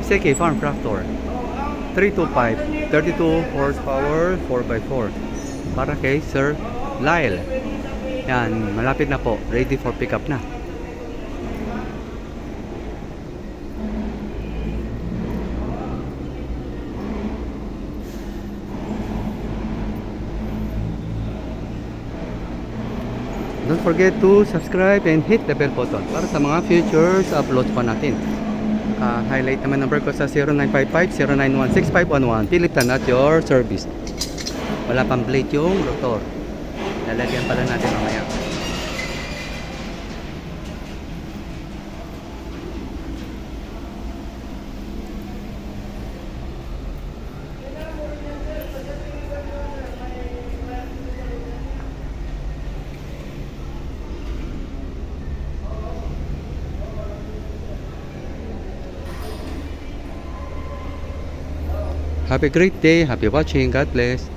Iseki Farm Tractor 325, 32 horsepower, 4x4 para kay Sir Lyle. Yan, malapit na po, ready for pickup na. Don't forget to subscribe and hit the bell button para sa mga futures uploads pa natin. Highlight naman number ko sa 0955-091-6511. Philipfarmtractors at your service. Wala pang blade yung rotor. Lalagyan pala natin mamaya. Have a great day. Happy watching. God bless.